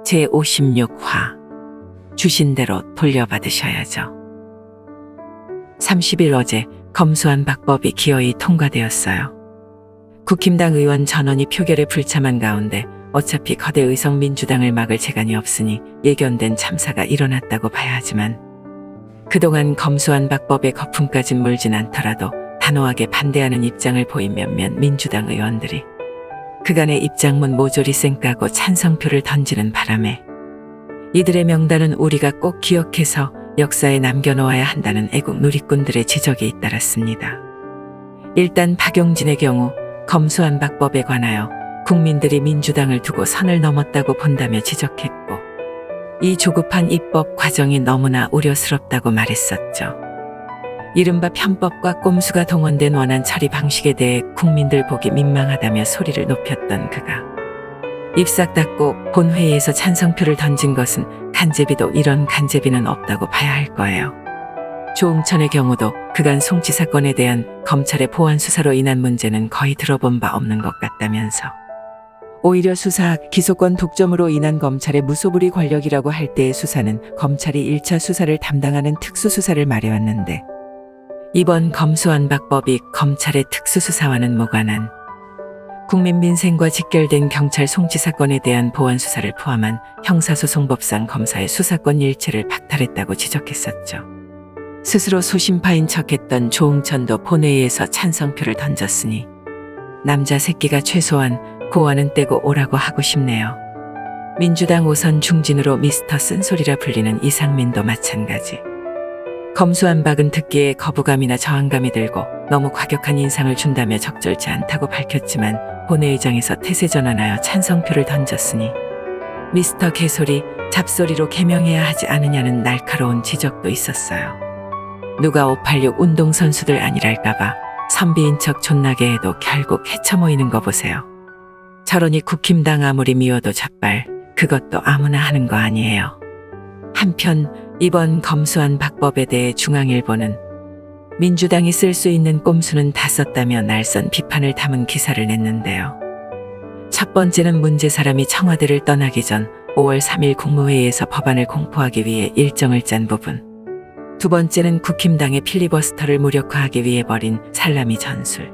제56화 주신 대로 돌려받으셔야죠. 30일 어제 검수완 박법이 기어이 통과되었어요. 국힘당 의원 전원이 표결에 불참한 가운데 어차피 거대 의석 민주당을 막을 재간이 없으니 예견된 참사가 일어났다고 봐야 하지만 그동안 검수완 박법의 거품까진 물진 않더라도 단호하게 반대하는 입장을 보인 몇몇 민주당 의원들이 그간의 입장문 모조리 쌩까고 찬성표를 던지는 바람에 이들의 명단은 우리가 꼭 기억해서 역사에 남겨놓아야 한다는 애국 누리꾼들의 지적이 잇따랐습니다. 일단 박용진의 경우 검수완 박법에 관하여 국민들이 민주당을 두고 선을 넘었다고 본다며 지적했고 이 조급한 입법 과정이 너무나 우려스럽다고 말했었죠. 이른바 편법과 꼼수가 동원된 원안 처리 방식에 대해 국민들 보기 민망하다며 소리를 높였던 그가 입싹 닫고 본회의에서 찬성표를 던진 것은 간제비도 이런 간제비는 없다고 봐야 할 거예요. 조응천의 경우도 그간 송치 사건에 대한 검찰의 보안 수사로 인한 문제는 거의 들어본 바 없는 것 같다면서 오히려 수사 기소권 독점으로 인한 검찰의 무소불위 권력이라고 할 때의 수사는 검찰이 1차 수사를 담당하는 특수수사를 말해왔는데 이번 검수완 박법이 검찰의 특수수사와는 무관한 국민 민생과 직결된 경찰 송치 사건에 대한 보안 수사를 포함한 형사소송법상 검사의 수사권 일체를 박탈했다고 지적했었죠. 스스로 소심파인 척했던 조응천도 본회의에서 찬성표를 던졌으니 남자 새끼가 최소한 고안은 떼고 오라고 하고 싶네요. 민주당 5선 중진으로 미스터 쓴소리라 불리는 이상민도 마찬가지. 검수완 박은 듣기에 거부감이나 저항감이 들고 너무 과격한 인상을 준다며 적절치 않다고 밝혔지만 본회의장에서 태세 전환하여 찬성표를 던졌으니 미스터 개소리, 잡소리로 개명해야 하지 않느냐는 날카로운 지적도 있었어요. 누가 586 운동선수들 아니랄까봐 선비인 척 존나게 해도 결국 헤쳐모이는 거 보세요. 저러니 국힘당 아무리 미워도 잣발, 그것도 아무나 하는 거 아니에요. 한편 이번 검수완 박법에 대해 중앙일보는 민주당이 쓸 수 있는 꼼수는 다 썼다며 날선 비판을 담은 기사를 냈는데요. 첫 번째는 문제 사람이 청와대를 떠나기 전 5월 3일 국무회의에서 법안을 공포하기 위해 일정을 짠 부분. 두 번째는 국힘당의 필리버스터를 무력화하기 위해 벌인 살라미 전술.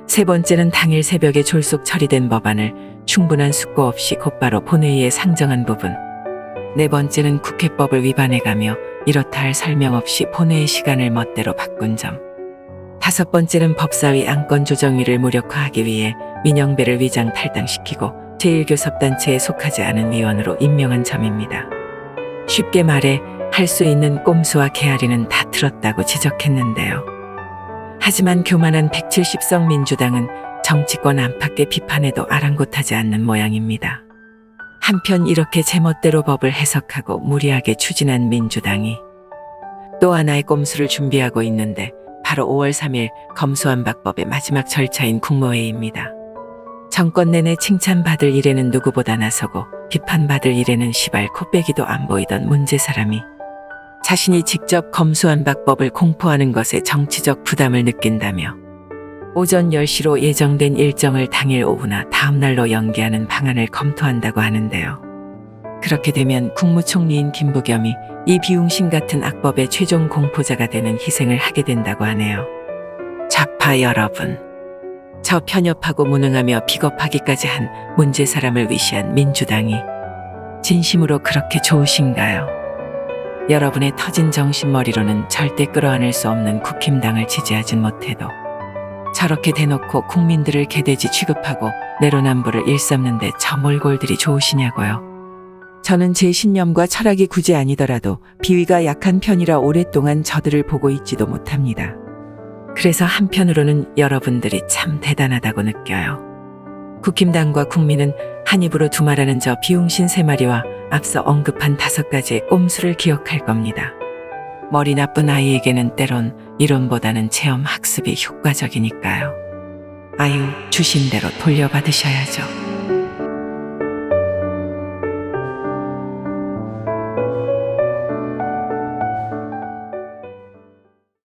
세 번째는 당일 새벽에 졸속 처리된 법안을 충분한 숙고 없이 곧바로 본회의에 상정한 부분. 네 번째는 국회법을 위반해가며 이렇다 할 설명 없이 본회의 시간을 멋대로 바꾼 점. 다섯 번째는 법사위 안건조정위를 무력화하기 위해 민영배를 위장 탈당시키고 제1교섭단체에 속하지 않은 위원으로 임명한 점입니다. 쉽게 말해 할 수 있는 꼼수와 개아리는 다 틀었다고 지적했는데요. 하지만 교만한 170석 민주당은 정치권 안팎의 비판에도 아랑곳하지 않는 모양입니다. 한편 이렇게 제멋대로 법을 해석하고 무리하게 추진한 민주당이 또 하나의 꼼수를 준비하고 있는데 바로 5월 3일 검수완 박법의 마지막 절차인 국무회의입니다. 정권 내내 칭찬받을 일에는 누구보다 나서고 비판받을 일에는 시발 코빼기도 안 보이던 문제 사람이 자신이 직접 검수완 박법을 공포하는 것에 정치적 부담을 느낀다며 오전 10시로 예정된 일정을 당일 오후나 다음날로 연기하는 방안을 검토한다고 하는데요. 그렇게 되면 국무총리인 김부겸이 이 비웅신 같은 악법의 최종 공포자가 되는 희생을 하게 된다고 하네요. 좌파 여러분, 저 편협하고 무능하며 비겁하기까지 한 문제 사람을 위시한 민주당이 진심으로 그렇게 좋으신가요? 여러분의 터진 정신머리로는 절대 끌어안을 수 없는 국힘당을 지지하진 못해도 저렇게 대놓고 국민들을 개돼지 취급하고 내로남불을 일삼는데 저 몰골들이 좋으시냐고요. 저는 제 신념과 철학이 굳이 아니더라도 비위가 약한 편이라 오랫동안 저들을 보고 있지도 못합니다. 그래서 한편으로는 여러분들이 참 대단하다고 느껴요. 국힘당과 국민은 한 입으로 두말하는 저 비웅신 세 마리와 앞서 언급한 5가지의 꼼수를 기억할 겁니다. 머리 나쁜 아이에게는 때론 이론보다는 체험 학습이 효과적이니까요. 아유, 주신 대로 돌려받으셔야죠.